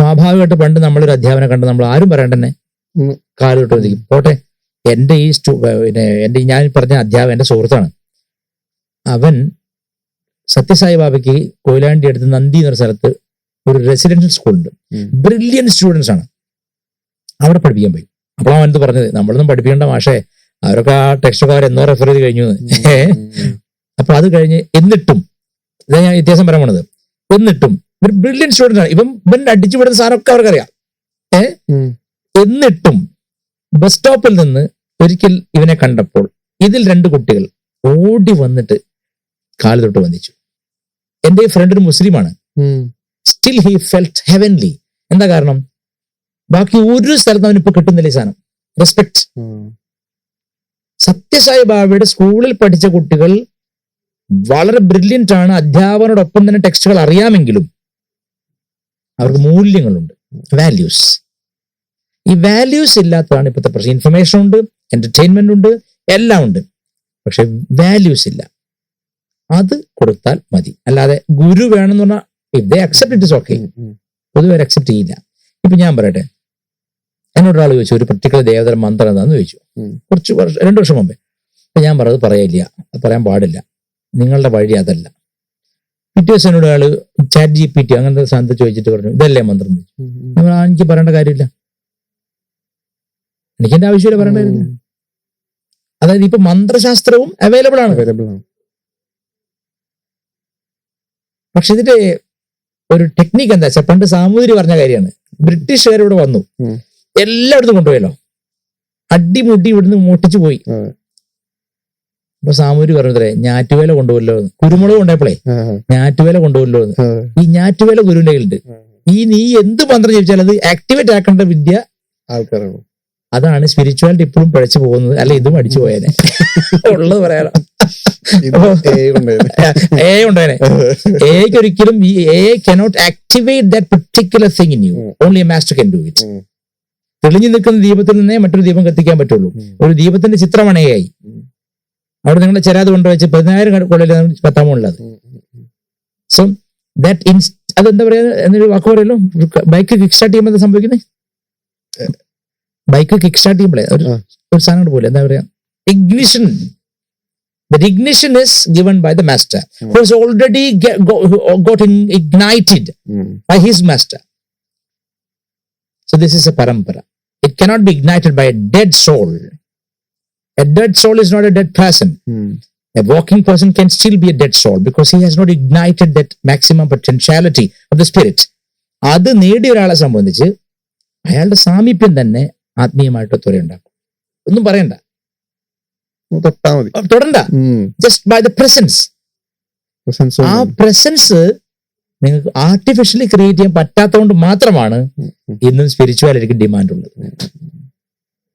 സ്വാഭാവികമായിട്ട് പണ്ട് നമ്മളൊരു അധ്യാപനം കണ്ട് നമ്മൾ ആരും പറയണ്ട തന്നെ കാലോട്ട് വന്നിരിക്കും. പോട്ടെ, എൻ്റെ ഈ എൻ്റെ ഞാൻ പറഞ്ഞ അധ്യാപകൻ എൻ്റെ സുഹൃത്താണ്. അവൻ സത്യസായി ബാബയ്ക്ക് കൊയിലാണ്ടി അടുത്ത് നന്ദി എന്നൊരു സ്ഥലത്ത് ഒരു റെസിഡൻഷ്യൽ സ്കൂളുണ്ട്. ബ്രില്യൻ സ്റ്റുഡൻസ് ആണ്. അവിടെ പഠിപ്പിക്കാൻ പോയി. അപ്പോൾ അവൻ എന്ത് പറഞ്ഞത്, നമ്മളൊന്നും പഠിപ്പിക്കേണ്ട മാഷേ, അവരൊക്കെ ആ ടെക്സ്റ്റൊക്കെ അവരെന്നോ റെഫർ ചെയ്ത് കഴിഞ്ഞു. അപ്പൊ അത് കഴിഞ്ഞ് എന്നിട്ടും ഇതാ ഞാൻ വ്യത്യാസം പറയാൻ പോണത്, എന്നിട്ടും ഇവർ ബ്രില്യൻ സ്റ്റുഡൻസ് ആണ്. ഇവൻ അടിച്ചു വിടുന്ന സാധനമൊക്കെ അവർക്കറിയാം. എന്നിട്ടും ബസ് സ്റ്റോപ്പിൽ നിന്ന് ഒരിക്കൽ ഇവനെ കണ്ടപ്പോൾ ഇതിൽ 2 കുട്ടികൾ ഓടി വന്നിട്ട് കാല് തൊട്ട് വന്ദിച്ചു. എന്റെ ഫ്രണ്ട് ഒരു മുസ്ലിമാണ്. Still he felt heavenly. എന്താ കാരണം? ബാക്കി ഒരു സ്ഥലത്ത് അവനിപ്പോ കിട്ടുന്നില്ല ഈ സാധനം, റെസ്പെക്ട്. സത്യസായി ബാബയുടെ സ്കൂളിൽ പഠിച്ച കുട്ടികൾ വളരെ ബ്രില്യൻ്റ് ആണ്. അധ്യാപകനോടൊപ്പം തന്നെ ടെക്സ്റ്റുകൾ അറിയാമെങ്കിലും അവർക്ക് മൂല്യങ്ങളുണ്ട്, വാല്യൂസ്. ഈ വാല്യൂസ് ഇല്ലാത്തതാണ് ഇപ്പോഴത്തെ പ്രശ്നം. ഇൻഫർമേഷൻ ഉണ്ട്, എന്റർടൈൻമെന്റ് ഉണ്ട്, എല്ലാം ഉണ്ട്, പക്ഷെ വാല്യൂസ് ഇല്ല. അത് കൊടുത്താൽ മതി. അല്ലാതെ ഗുരു വേണമെന്ന് പറഞ്ഞാൽ if they accept it is okay, പൊതുവെ അക്സെപ്റ്റ് ചെയ്യില്ല. ഇപ്പൊ ഞാൻ പറയട്ടെ, എന്നോടൊരാൾ ചോദിച്ചു ഒരു പർട്ടിക്കുലർ ദേവതര മന്ത്രം എന്താന്ന് ചോദിച്ചു, കുറച്ച് 2 വർഷം മുമ്പേ. അപ്പൊ ഞാൻ പറഞ്ഞത് പറയില്ല, അത് പറയാൻ പാടില്ല, നിങ്ങളുടെ വഴി അതല്ല. പിറ്റേ ദിവസം എന്നോട് ആള് ചാറ്റ് GPT അങ്ങനത്തെ സാധനത്തിൽ ചോദിച്ചിട്ട് പറഞ്ഞു ഇതല്ലേ മന്ത്രം. എനിക്ക് പറയേണ്ട കാര്യമില്ല, എനിക്കെന്റെ ആവശ്യമില്ല, പറയേണ്ട കാര്യമില്ല. അതായത് ഇപ്പൊ മന്ത്രശാസ്ത്രവും അവൈലബിൾ ആണ്. പക്ഷെ ഇതിന്റെ ഒരു ടെക്നിക്ക് എന്താ വെച്ചാൽ, പണ്ട് സാമൂതിരി പറഞ്ഞ കാര്യമാണ്. ബ്രിട്ടീഷുകാർ ഇവിടെ വന്നു, എല്ലായിടത്തും കൊണ്ടുപോയല്ലോ, അടിമുട്ടി ഇവിടുന്ന് മോട്ടിച്ചു പോയി. അപ്പൊ സാമൂതിരി പറഞ്ഞത്രേ, ഞാറ്റുവേല കൊണ്ടുപോകല്ലോ, കുരുമുളക് കൊണ്ടുപോയപ്പോളേ ഞാറ്റുവേല കൊണ്ടുപോകല്ലോ. ഈ ഞാറ്റുവേല ഗുരുവിന്റെ കയ്യിലുണ്ട്. നീ എന്ത് മന്ത്രം ചോദിച്ചാൽ അത് ആക്ടിവേറ്റ് ആക്കേണ്ട വിദ്യ ആൾക്കാരാണ്. അതാണ് സ്പിരിച്വാലിറ്റി ഇപ്പോഴും പഴച്ചു പോകുന്നത്. അല്ല, ഇതും അടിച്ചു പോയേനെ, ഉള്ളത് പറയാലോ. എക്ക് ഒരിക്കലും ഈ cannot activate that particular thing in you. Only a master can do it. തെളിഞ്ഞു നിൽക്കുന്ന ദീപത്തിൽ നിന്നേ മറ്റൊരു ദീപം കത്തിക്കാൻ പറ്റുള്ളൂ. ഒരു ദീപത്തിന്റെ ചിത്രമാണ് AI. അവിടെ നിങ്ങളുടെ ചെരാത് കൊണ്ടുവച്ച് 10,000 കൊള്ളിൽ കത്താമുള്ളത്. സോ ദാറ്റ് അതെന്താ പറയാ, എന്നൊരു വാക്ക് പറയല്ലോ, ബൈക്ക് കിക്ക് സ്റ്റാർട്ട് ചെയ്യുമ്പോൾ എന്താ സംഭവിക്കുന്നത്? ബൈക്ക് കിക്ക് സ്റ്റാർട്ട് ചെയ്യുമ്പോഴേ ഒരു സാധനം പോലെ എന്താ പറയാ, ignition. That ignition is given by the master, who has already got ignited by his master. So this is a parampara. It cannot be ignited by a dead soul. A dead soul is not a dead person. A walking person can still be a dead soul because he has not ignited that maximum potentiality of the spirit. അത് നേടിയ ഒരാളെ സംബന്ധിച്ച് അയാളുടെ സാമീപ്യം തന്നെ ആത്മീയമായിട്ട് ത്വരയുണ്ടാക്കും. ഒന്നും പറയണ്ട, തൊടണ്ട, ജസ്റ്റ് ബൈ ദ പ്രസൻസ്. ആ പ്രസൻസ് നിങ്ങൾക്ക് ആർട്ടിഫിഷ്യലി ക്രിയേറ്റ് ചെയ്യാൻ പറ്റാത്തതുകൊണ്ട് മാത്രമാണ് ഇന്നും സ്പിരിച്വാലിറ്റിക്ക് ഡിമാൻഡ് ഉള്ളത്.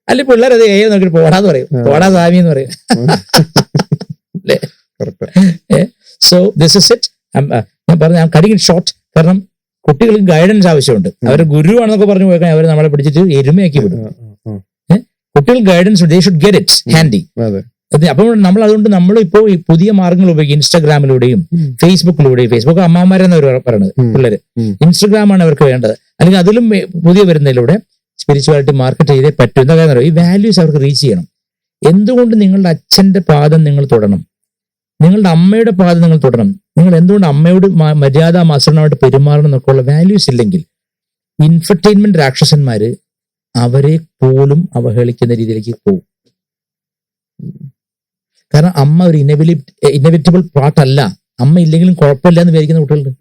അല്ലെ പിള്ളേർ അത് നോക്കി പോടാന്ന് പറയും, പോടാ സ്വാമി എന്ന് പറയും. So this is it. ഞാൻ പറഞ്ഞു, ഞാൻ കട്ടിങ് ഇറ്റ് ഷോർട്ട്. കാരണം കുട്ടികൾക്ക് ഗൈഡൻസ് ആവശ്യമുണ്ട്. അവർ ഗുരുവാണെന്നൊക്കെ പറഞ്ഞു പോയി അവർ നമ്മളെ പിടിച്ചിട്ട് എരുമയാക്കി വിടും. കുട്ടികൾ guidance, they should get it handy. അപ്പോൾ നമ്മൾ അതുകൊണ്ട് നമ്മളിപ്പോ ഈ പുതിയ മാർഗങ്ങൾ ഉപയോഗിക്കും. ഇൻസ്റ്റാഗ്രാമിലൂടെയും ഫേസ്ബുക്കിലൂടെയും. ഫേസ്ബുക്ക് അമ്മമാരെന്ന് അവർ പറയുന്നത്, പിള്ളേര് ഇൻസ്റ്റാഗ്രാമാണ് അവർക്ക് വേണ്ടത്. അല്ലെങ്കിൽ അതിലും പുതിയ വരുന്നതിലൂടെ സ്പിരിച്വാലിറ്റി മാർക്കറ്റ് ചെയ്തേ പറ്റും. എന്താ കാര്യം, ഈ വാല്യൂസ് അവർക്ക് റീച്ച് ചെയ്യണം. എന്തുകൊണ്ട് നിങ്ങളുടെ അച്ഛന്റെ പാദം നിങ്ങൾ തൊടണം, നിങ്ങളുടെ അമ്മയുടെ പാദം നിങ്ങൾ തൊടണം, നിങ്ങൾ എന്തുകൊണ്ട് അമ്മയോട് മര്യാദ ആസരണമായിട്ട് പെരുമാറണം എന്നൊക്കെയുള്ള വാല്യൂസ് ഇല്ലെങ്കിൽ ഇൻഫർടൈൻമെന്റ് രാക്ഷസന്മാര് അവരെ പോലും അവഹേളിക്കുന്ന രീതിയിലേക്ക് പോകും. കാരണം അമ്മ ഒരു ഇന്നവിറ്റബിൾ പാർട്ടല്ല. അമ്മ ഇല്ലെങ്കിലും കുഴപ്പമില്ല എന്ന് വിചാരിക്കുന്ന കുട്ടികളുണ്ട്.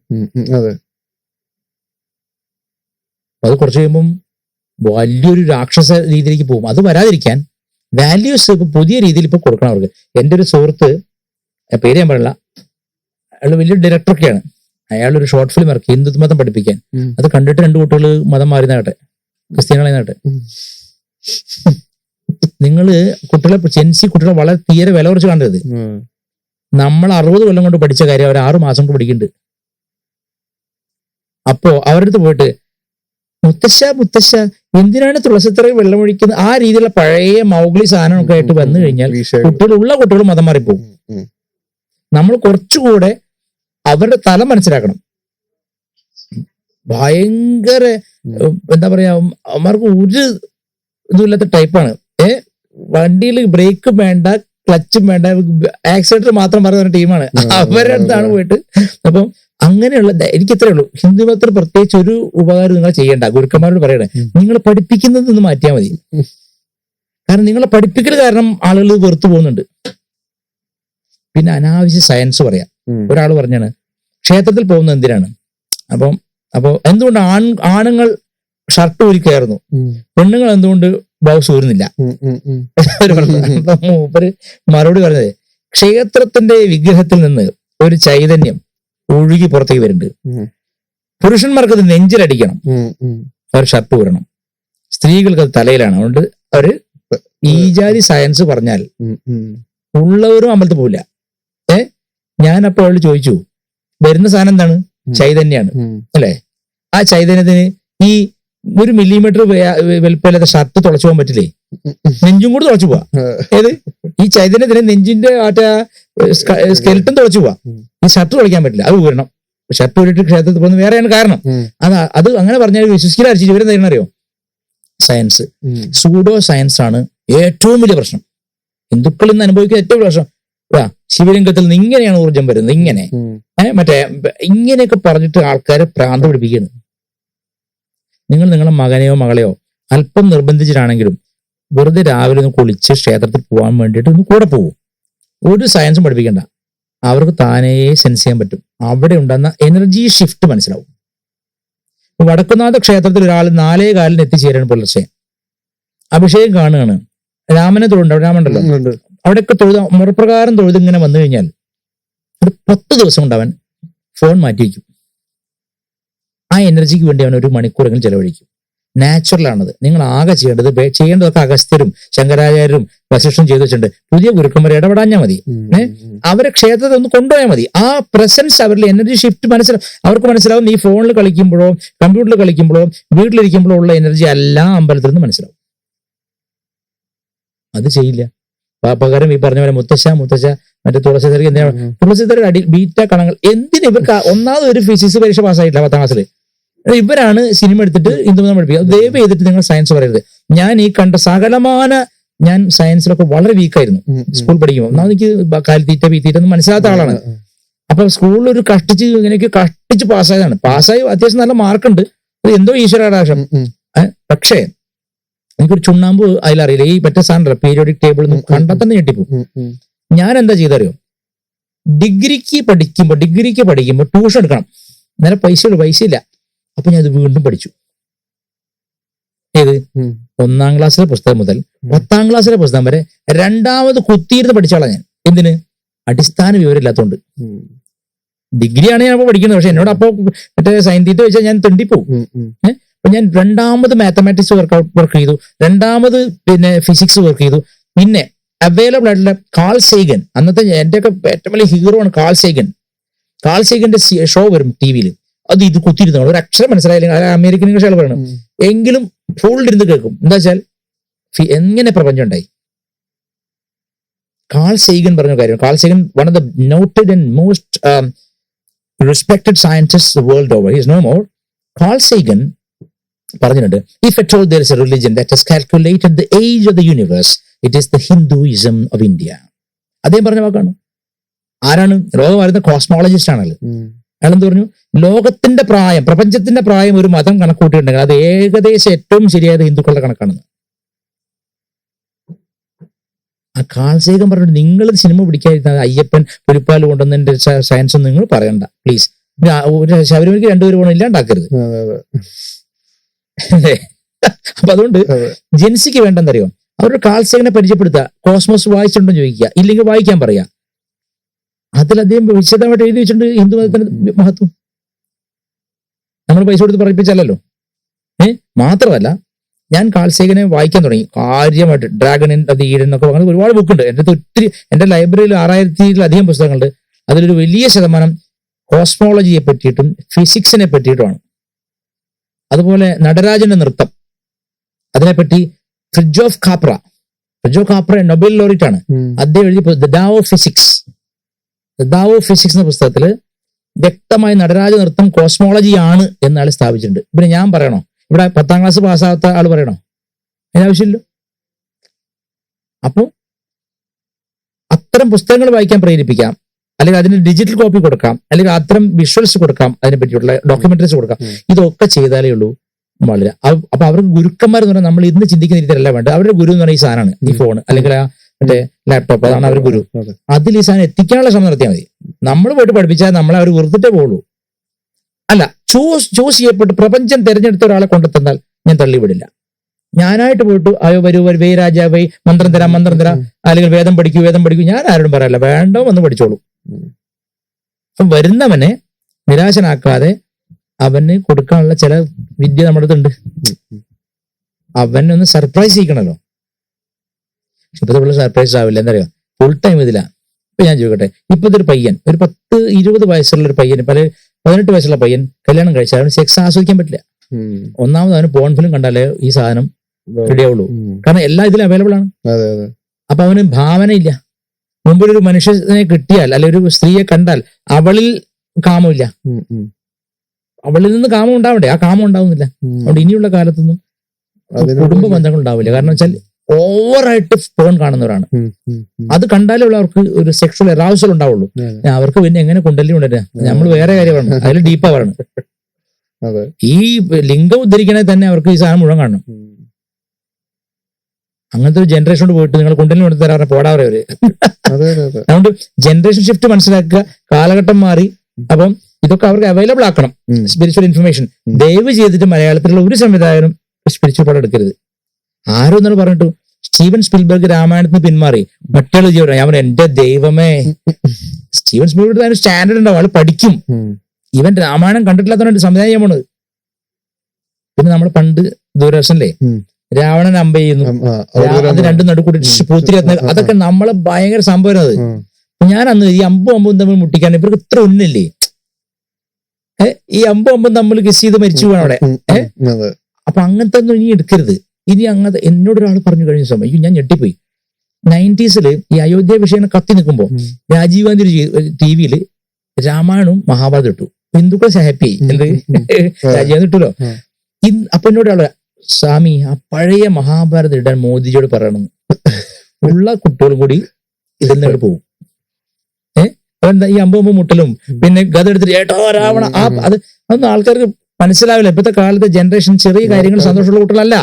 അത് കുറച്ച് കഴിയുമ്പം വലിയൊരു രാക്ഷസ രീതിയിലേക്ക് പോകും. അത് വരാതിരിക്കാൻ വാല്യൂസ് ഇപ്പൊ പുതിയ രീതിയിൽ ഇപ്പൊ കൊടുക്കണം അവർക്ക്. എൻ്റെ ഒരു സുഹൃത്ത്, പേര് ഞാൻ പറയില്ല, അയാൾ വലിയൊരു ഡയറക്ടറൊക്കെയാണ്. അയാളൊരു ഷോർട്ട് ഫിലിം ഇറക്കി ഹിന്ദു മതം പഠിപ്പിക്കാൻ. അത് കണ്ടിട്ട് 2 കുട്ടികൾ മതം മാറിയതാകട്ടെ, ക്രിസ്ത്യാനികളാകട്ടെ. നിങ്ങള് കുട്ടികളെ വളരെ തീരെ വില കുറച്ച് കണ്ടത്. നമ്മൾ 60 കൊല്ലം കൊണ്ട് പഠിച്ച കാര്യം അവർ 6 മാസം കൊണ്ട് പഠിക്കുന്നുണ്ട്. അപ്പോ അവരുടെ അടുത്ത് പോയിട്ട് മുത്തശ്ശ എന്തിനാണ് തുളസിത്തറയിൽ വെള്ളമൊഴിക്കുന്നത്, ആ രീതിയിലുള്ള പഴയ മൗഗ്ലി സാധനമൊക്കെ ആയിട്ട് വന്നു കഴിഞ്ഞാൽ കുട്ടികൾ മതം മാറിപ്പോകും. നമ്മൾ കുറച്ചുകൂടെ അവരുടെ തല മനസ്സിലാക്കണം. ഭയങ്കര എന്താ പറയാ, അവന്മാർക്ക് ഒരു ഇതുമില്ലാത്ത ടൈപ്പാണ്. വണ്ടിയിൽ ബ്രേക്കും വേണ്ട, ക്ലച്ചും വേണ്ട, ആക്സിലേറ്റർ മാത്രം പറയുന്ന ടീമാണ്. അവരുടെ അടുത്താണ് പോയിട്ട്. അപ്പം അങ്ങനെയുള്ള എനിക്ക് ഇത്രേ ഉള്ളൂ. ഹിന്ദു മതത്തിൽ പ്രത്യേകിച്ച് ഒരു ഉപകാരം നിങ്ങൾ ചെയ്യേണ്ട. ഗുരുക്കന്മാരോട് പറയണേ, നിങ്ങൾ പഠിപ്പിക്കുന്നത് നിന്ന് മാറ്റിയാൽ മതി. കാരണം നിങ്ങളെ പഠിപ്പിക്കൽ കാരണം ആളുകൾ വെറുത്തു പോകുന്നുണ്ട്. പിന്നെ അനാവശ്യ സയൻസ് പറയാം. ഒരാൾ പറഞ്ഞാണ് ക്ഷേത്രത്തിൽ പോകുന്നത് എന്തിനാണ്, അപ്പൊ എന്തുകൊണ്ട് ആണുങ്ങൾ ഷർട്ട് ഊരിക്കയറുന്നു, പെണ്ണുങ്ങൾ എന്തുകൊണ്ട് ബ്ലൗസ് ഊരുന്നില്ല? മൂപ്പര് മറുപടി പറഞ്ഞത്, ക്ഷേത്രത്തിന്റെ വിഗ്രഹത്തിൽ നിന്ന് ഒരു ചൈതന്യം ഒഴുകി പുറത്തേക്ക് വരുന്നുണ്ട്. പുരുഷന്മാർക്ക് അത് നെഞ്ചിലടിക്കണം, അവർ ഷർട്ട് ഊരണം. സ്ത്രീകൾക്ക് അത് തലയിലാണ്. അതുകൊണ്ട് അവര് ഈ ജാതി സയൻസ് പറഞ്ഞാൽ ഉള്ളവരും അമ്പലത്തിൽ പോവില്ല. ഞാൻ അപ്പോൾ അവള് ചോദിച്ചു, വരുന്ന സാധനം എന്താണ്? ചൈതന്യാണ് അല്ലെ? ആ ചൈതന്യത്തിന് ഈ 1 മില്ലിമീറ്റർ വലുപ്പമില്ലാത്ത ഷർട്ട് തുളച്ചു പോകാൻ പറ്റില്ലേ? നെഞ്ചും കൂടി തുളച്ചു പോവാ. ഏത് ഈ ചൈതന്യത്തിന് നെഞ്ചിന്റെ സ്കെൽറ്റൻ തുളച്ചു പോവാ. ഈ ഷർട്ട് തുളയ്ക്കാൻ പറ്റില്ല, അത് ഊരണം. ഷർട്ട് ഊരിട്ട് ക്ഷേത്രത്തിൽ പോകുന്നത് വേറെയാണ് കാരണം. അത് അങ്ങനെ പറഞ്ഞാൽ വിശ്വസിക്കാൻ അരിച്ചു ഇവരെ തരുന്ന അറിയോ? സയൻസ്, സൂഡോ സയൻസ് ആണ് ഏറ്റവും വലിയ പ്രശ്നം. ഹിന്ദുക്കൾ ഇന്ന് അനുഭവിക്കുന്ന ഏറ്റവും വലിയ പ്രശ്നം. ശിവലിംഗത്തിൽ നിന്ന് ഇങ്ങനെയാണ് ഊർജം വരുന്നത്, ഇങ്ങനെ മറ്റേ ഇങ്ങനെയൊക്കെ പറഞ്ഞിട്ട് ആൾക്കാരെ ഭ്രാന്ത് പിടിപ്പിക്കുകയാണ്. നിങ്ങൾ നിങ്ങളുടെ മകനെയോ മകളെയോ അല്പം നിർബന്ധിച്ചിട്ടാണെങ്കിലും വെറുതെ രാവിലെ ഒന്ന് കുളിച്ച് ക്ഷേത്രത്തിൽ പോകാൻ വേണ്ടിയിട്ട് ഒന്ന് കൂടെ പോകും. ഒരു സയൻസും പഠിപ്പിക്കണ്ട, അവർക്ക് താനേ സെൻസ് ചെയ്യാൻ പറ്റും. അവിടെ ഉണ്ടാകുന്ന എനർജി ഷിഫ്റ്റ് മനസ്സിലാവും. വടക്കുന്നാഥ ക്ഷേത്രത്തിൽ ഒരാൾ 4:15 എത്തിച്ചേരാണ് പുലർച്ചെ. അഭിഷേകം കാണുകയാണ്. രാമനെ തൊഴുണ്ട്, രാമനുണ്ടല്ലോ, അവിടെയൊക്കെ തൊഴുത മുറപ്രകാരം തൊഴുത് ഇങ്ങനെ വന്നു കഴിഞ്ഞാൽ ഒരു 10 ദിവസം കൊണ്ട് അവൻ ഫോൺ മാറ്റി വയ്ക്കും. ആ എനർജിക്ക് വേണ്ടി അവൻ 1 മണിക്കൂറെങ്കിലും ചെലവഴിക്കും. നാച്ചുറലാണത്. നിങ്ങൾ ആകെ ചെയ്യേണ്ടതൊക്കെ അഗസ്ത്യരും ശങ്കരാചാര്യരും വശിഷ്ഠം ചെയ്തു വെച്ചിട്ടുണ്ട്. പുതിയ ഗുരുക്കന്മാരെ ഇടപെടാഞ്ഞാൽ മതി. അവരെ ക്ഷേത്രത്തിൽ ഒന്ന് കൊണ്ടുപോയാൽ മതി. ആ പ്രസൻസ് അവരിൽ എനർജി ഷിഫ്റ്റ് അവർക്ക് മനസ്സിലാവും. ഈ ഫോണിൽ കളിക്കുമ്പോഴോ കമ്പ്യൂട്ടറിൽ കളിക്കുമ്പോഴോ വീട്ടിലിരിക്കുമ്പോഴോ ഉള്ള എനർജി എല്ലാം അമ്പലത്തിൽ നിന്ന് മനസ്സിലാവും. അത് ചെയ്യില്ല. പകരം ഈ പറഞ്ഞ പോലെ മുത്തശ്ശ മറ്റേ തുളസിധരി എന്തിനാണ്? തുളസിധര ബീറ്റ കണങ്ങൾ എന്തിനാ? ഇവർക്ക് ഒന്നാമത് ഒരു ഫിസിക്സ് പരീക്ഷ പാസ്സായിട്ടില്ല 10ാം ക്ലാസ്സിൽ. ഇവരാണ് സിനിമ എടുത്തിട്ട് ഹിന്ദുമതം പഠിപ്പിക്കുക. ദയവ് ചെയ്തിട്ട് നിങ്ങൾ സയൻസ് പറയരുത്. ഞാൻ ഈ കണ്ട ഞാൻ സയൻസിലൊക്കെ വളരെ വീക്കായിരുന്നു സ്കൂൾ പഠിക്കുമ്പോൾ. ഒന്നാമത് എനിക്ക് കാലിത്തീറ്റ ബീത്തീറ്റ ഒന്നും മനസ്സിലാത്ത ആളാണ്. അപ്പൊ സ്കൂളിൽ ഒരു കഷ്ടിച്ച് പാസ്സായതാണ്. പാസ്സായി അത്യാവശ്യം നല്ല മാർക്കുണ്ട്. അത് എന്തോ ഈശ്വരാടാശം. പക്ഷേ എനിക്കൊരു ചുണ്ണാമ്പ് അതിലറിയില്ല. ഈ മറ്റേ സാധനം പീരിയോഡിക് ടേബിൾ കണ്ടാൽ തന്നെ ഞെട്ടിപ്പോ. ഞാൻ എന്താ ചെയ്തറിയോ? ഡിഗ്രിക്ക് പഠിക്കുമ്പോ ട്യൂഷൻ എടുക്കണം. നേരെ പൈസ ഇല്ല. അപ്പൊ ഞാൻ ഇത് വീണ്ടും പഠിച്ചു. ഏത് 1ാം ക്ലാസ്സിലെ പുസ്തകം മുതൽ 10ാം ക്ലാസ്സിലെ പുസ്തകം വരെ രണ്ടാമത് കുത്തിയിരുന്ന് പഠിച്ചാളാ ഞാൻ. എന്തിന്? അടിസ്ഥാന വിവരം ഇല്ലാത്തതുകൊണ്ട്. ഡിഗ്രിയാണ് ഞാൻ അപ്പൊ പഠിക്കുന്നത്. പക്ഷെ എന്നോട് അപ്പൊ മറ്റേ സയൻസ് വെച്ചാൽ ഞാൻ തെണ്ടിപ്പോവും. അപ്പൊ ഞാൻ രണ്ടാമത് മാത്തമാറ്റിക്സ് വർക്ക് ചെയ്തു, രണ്ടാമത് പിന്നെ ഫിസിക്സ് വർക്ക് ചെയ്തു. പിന്നെ അവൈലബിൾ ആയിട്ടുള്ള കാൾ സേഗൻ, അന്നത്തെ എന്റെയൊക്കെ ഏറ്റവും വലിയ ഹീറോ ആണ് കാൾ സേഗന്റെ ഷോ വരും ടിവിയിൽ. അത് ഇത് കുത്തിയിരുന്ന ഒരു അക്ഷരം മനസ്സിലായില്ലെങ്കിൽ അമേരിക്കൻ ഇംഗ്ലീഷ് പറയണം എങ്കിലും ഫുൾ ഇരുന്ന് കേൾക്കും. എന്താ വെച്ചാൽ എങ്ങനെ പ്രപഞ്ചം ഉണ്ടായി. കാൾ സേഗൻ പറഞ്ഞ കാര്യം. Carl Sagan one of the noted and most respected scientist world over. He is no more. Carl Sagan പറഞ്ഞിട്ടുണ്ട്, if at all there is a religion that has calculated the age of the universe it is the Hinduism of India. അദ്ദേഹം പറഞ്ഞ വാക്കാണ്. ആരാണ്? ലോകം വരുന്ന കോസ്മോളജിസ്റ്റ് ആണല്ലോ. അയാൾ എന്ത് പറഞ്ഞു? ലോകത്തിന്റെ പ്രായം, പ്രപഞ്ചത്തിന്റെ പ്രായം ഒരു മതം കണക്കൂട്ടിയിട്ടുണ്ടെങ്കിൽ അത് ഏകദേശം ഏറ്റവും ശരിയായത് ഹിന്ദുക്കളുടെ കണക്കാണെന്ന്. ആ കാൾസേകം പറഞ്ഞിട്ട് നിങ്ങൾ സിനിമ പിടിക്കാതിരുന്നത് അയ്യപ്പൻ പുലിപ്പാൽ കൊണ്ടുവന്നതിന്റെ സയൻസ് നിങ്ങൾ പറയണ്ട പ്ലീസ്. ശബരിമലയ്ക്ക് 2 പേര് പോകണം, ഇല്ലാണ്ടാക്കരുത്. അപ്പൊ അതുകൊണ്ട് ജെൻസിക്ക് വേണ്ടെന്നറിയോ? അവരുടെ കാൾസേഗനെ പരിചയപ്പെടുത്തുക. കോസ്മോസ് വായിച്ചിട്ടുണ്ടോ ചോദിക്കുക, ഇല്ലെങ്കിൽ വായിക്കാൻ പറയാ. അതിൽ അദ്ദേഹം വിശദമായിട്ട് എഴുതി വെച്ചിട്ടുണ്ട് ഹിന്ദു മതത്തിന്റെ മഹത്വം. നമ്മൾ പൈസ കൊടുത്ത് പറയിപ്പിച്ചല്ലോ. മാത്രമല്ല ഞാൻ കാൾസേഗനെ വായിക്കാൻ തുടങ്ങി കാര്യമായിട്ട്. ഡ്രാഗൺ ഓഫ് ദി ഈഡൻ എന്നൊക്കെ അങ്ങനെ ഒരുപാട് ബുക്കുണ്ട് എൻ്റെ അടുത്ത്. ഒത്തിരി എൻ്റെ ലൈബ്രറിയിൽ 6000-ത്തിലധികം പുസ്തകങ്ങളുണ്ട്. അതിലൊരു വലിയ ശതമാനം കോസ്മോളജിയെ പറ്റിയിട്ടും ഫിസിക്സിനെ പറ്റിയിട്ടുമാണ്. അതുപോലെ നടരാജന്റെ നൃത്തം, അതിനെപ്പറ്റി ഫ്രിഡ്ജോഫ് കാപ്ര നൊബേൽ ലോറിറ്റ് ആണ്. അദ്ദേഹം എഴുതിയ ദ ടാവോ ഫിസിക്സ് എന്ന പുസ്തകത്തിൽ വ്യക്തമായി നടരാജ നൃത്തം കോസ്മോളജി ആണ് എന്നാണ് സ്ഥാപിച്ചിട്ടുണ്ട്. പിന്നെ ഞാൻ പറയണോ? ഇവിടെ 10ാം ക്ലാസ് പാസ്സാവാത്ത ആള് പറയണോ? അതിനാവശ്യമില്ല. അപ്പൊ അത്തരം പുസ്തകങ്ങൾ വായിക്കാൻ പ്രേരിപ്പിക്കാം, അല്ലെങ്കിൽ അതിന് ഡിജിറ്റൽ കോപ്പി കൊടുക്കാം, അല്ലെങ്കിൽ അത്തരം വിഷ്വൽസ് കൊടുക്കാം, അതിനെ പറ്റിയുള്ള ഡോക്യുമെന്ററീസ് കൊടുക്കാം. ഇതൊക്കെ ചെയ്താലേ ഉള്ളൂ വളരെ. അപ്പൊ അവർക്ക് ഗുരുക്കന്മാർ എന്ന് പറഞ്ഞാൽ നമ്മൾ ഇന്ന് ചിന്തിക്കുന്ന രീതിയിലല്ല വേണ്ടത്. അവരുടെ ഗുരു എന്ന് പറഞ്ഞാൽ ഈ സാധനമാണ്, ഈ ഫോൺ അല്ലെങ്കിൽ ആ മറ്റേ ലാപ്ടോപ്പ്, അതാണ് അവർ ഗുരു. അതിൽ ഈ സാധനം എത്തിക്കാനുള്ള ശ്രമം നടത്തിയാൽ മതി. നമ്മൾ പോയിട്ട് പഠിപ്പിച്ചാൽ നമ്മളെ അവർ വെറുത്തിട്ടേ പോകുള്ളൂ. അല്ല, ചൂസ് ചെയ്യപ്പെട്ട് പ്രപഞ്ചം തിരഞ്ഞെടുത്ത ഒരാളെ കൊണ്ടെത്തന്നാൽ ഞാൻ തള്ളിവിടില്ല. ഞാനായിട്ട് പോയിട്ട് അയ്യോ വരൂ വേ രാജാവേ മന്ത്രം തരാം അല്ലെങ്കിൽ വേദം പഠിക്കൂ, ഞാൻ ആരോടും പറയാറില്ല. വേണ്ടോ വന്ന് പഠിച്ചോളൂ. അപ്പൊ വരുന്നവനെ നിരാശനാക്കാതെ അവന് കൊടുക്കാനുള്ള ചില വിദ്യ നമ്മുടെ അടുത്തുണ്ട്. അവനൊന്ന് സർപ്രൈസ് ചെയ്യിക്കണല്ലോ. ഇപ്പത്തെ പിള്ളേർ സർപ്രൈസ് ആവില്ല. എന്താ പറയുക, ഫുൾ ടൈം ഇതിലാ. ഇപ്പൊ ഞാൻ ചോദിക്കട്ടെ, ഇപ്പത്തെ ഒരു പയ്യൻ, ഒരു 10-20 വയസ്സുള്ള ഒരു പയ്യൻ, 18 വയസ്സുള്ള പയ്യൻ കല്യാണം കഴിച്ചാൽ അവന് സെക്സ് ആസ്വദിക്കാൻ പറ്റില്ല. ഒന്നാമത് അവന് പോൺ ഫിലിം കണ്ടാലേ ഈ സാധനം റെഡിയാവുള്ളൂ. കാരണം എല്ലാം ഇതിൽ അവൈലബിൾ ആണ്. അപ്പൊ അവന് ഭാവനയില്ല. മുമ്പിലൊരു മനുഷ്യനെ കിട്ടിയാൽ അല്ലെ ഒരു സ്ത്രീയെ കണ്ടാൽ അവളിൽ കാമമില്ല. അവളിൽ നിന്ന് കാമം ഉണ്ടാവണ്ടേ, ആ കാമം ഉണ്ടാവുന്നില്ല. അതുകൊണ്ട് ഇനിയുള്ള കാലത്തൊന്നും കുടുംബ ബന്ധങ്ങൾ ഉണ്ടാവില്ല. കാരണം വെച്ചാൽ ഓവറായിട്ട് ഫോൺ കാണുന്നവരാണ്. അത് കണ്ടാലേ ഉള്ള അവർക്ക് ഒരു സെക്ഷൽ എറാവസൽ ഉണ്ടാവുള്ളൂ. അവർക്ക് പിന്നെ എങ്ങനെ കുണ്ടലി കൊണ്ടുവരാ, നമ്മൾ വേറെ കാര്യമാണ്, അതിൽ ഡീപ്പാ പറയണം. ഈ ലിംഗം ഉദ്ധരിക്കണേ തന്നെ അവർക്ക് ഈ സാധനം മുഴുവൻ കാണണം. അങ്ങനത്തെ ഒരു ജനറേഷനോട് പോയിട്ട് നിങ്ങൾ കുണ്ടലിന് കൊണ്ട് തരാറ് പോടാവരെ അവര്. അതുകൊണ്ട് ജനറേഷൻ ഷിഫ്റ്റ് മനസ്സിലാക്കുക, കാലഘട്ടം മാറി. അപ്പം ഇതൊക്കെ അവർക്ക് അവൈലബിൾ ആക്കണം. സ്പിരിച്വൽ ഇൻഫർമേഷൻ ദയവ് ചെയ്തിട്ട് മലയാളത്തിലുള്ള ഒരു സംവിധായകനും സ്പിരിച്വൽ പടം എടുക്കരുത്. ആരും എന്നാലും പറഞ്ഞിട്ടു സ്റ്റീവൻ സ്പിൽബർഗ് രാമായണത്തിന് പിന്മാറി, മറ്റുള്ള ജീവൻ. ഞാൻ പറഞ്ഞു എന്റെ ദൈവമേ, സ്റ്റീവൻ സ്പിൽബർഗ് അതിന് സ്റ്റാൻഡേർഡ് ഉണ്ടാവും, ആള് പഠിക്കും. ഇവൻ രാമായണം കണ്ടിട്ടില്ലാത്തവനായിട്ട് സംവിധാനം ചെയ്യാൻ പോണത്. പിന്നെ നമ്മൾ പണ്ട് ദൂരദർശനിലെ രാവണൻ അമ്പ ചെയ്യുന്നു, അത് രണ്ടും നടുക്കൂടി പൂത്തിരി, അതൊക്കെ നമ്മളെ ഭയങ്കര സംഭവം. അത് ഞാൻ അന്ന് ഈ അമ്പും തമ്മിൽ മുട്ടിക്കാൻ ഇവർക്ക് ഇത്ര ഒന്നില്ലേ, ഈ അമ്പും തമ്മിൽ കിസ് ചെയ്ത് മരിച്ചു പോകണം അവിടെ. അപ്പൊ അങ്ങനത്തെ ഒന്നും ഇനി എടുക്കരുത്. ഇനി അങ്ങനത്തെ എന്നോടൊരാൾ പറഞ്ഞു കഴിഞ്ഞ സമയം ഞാൻ ഞെട്ടിപ്പോയി. 90s ഈ അയോധ്യ വിഷയം കത്തി നിൽക്കുമ്പോ രാജീവ് ഗാന്ധി ടിവിയിൽ രാമായണവും മഹാഭാരതം ഇട്ടു. ഹിന്ദുക്കൾ ഹാപ്പി എന്ത് രാജീവ് ഗാന്ധി ഇട്ടല്ലോ. അപ്പൊ എന്നോടൊരാള്, സ്വാമി ആ പഴയ മഹാഭാരതം ഇടാൻ മോദിജിയോട് പറയണമെന്ന്. ഉള്ള കുട്ടികളും കൂടി ഇതിൽ നിന്ന് പോകും. അതെന്താ ഈ അമ്പും മുട്ടലും പിന്നെ ഗത എടുത്തിട്ട് ഏട്ടോ രാവണ അതൊന്നും ആൾക്കാർക്ക് മനസ്സിലാവില്ല. ഇപ്പോഴത്തെ കാലത്തെ ജനറേഷൻ ചെറിയ കാര്യങ്ങൾ സന്തോഷമുള്ള കുട്ടികളല്ല.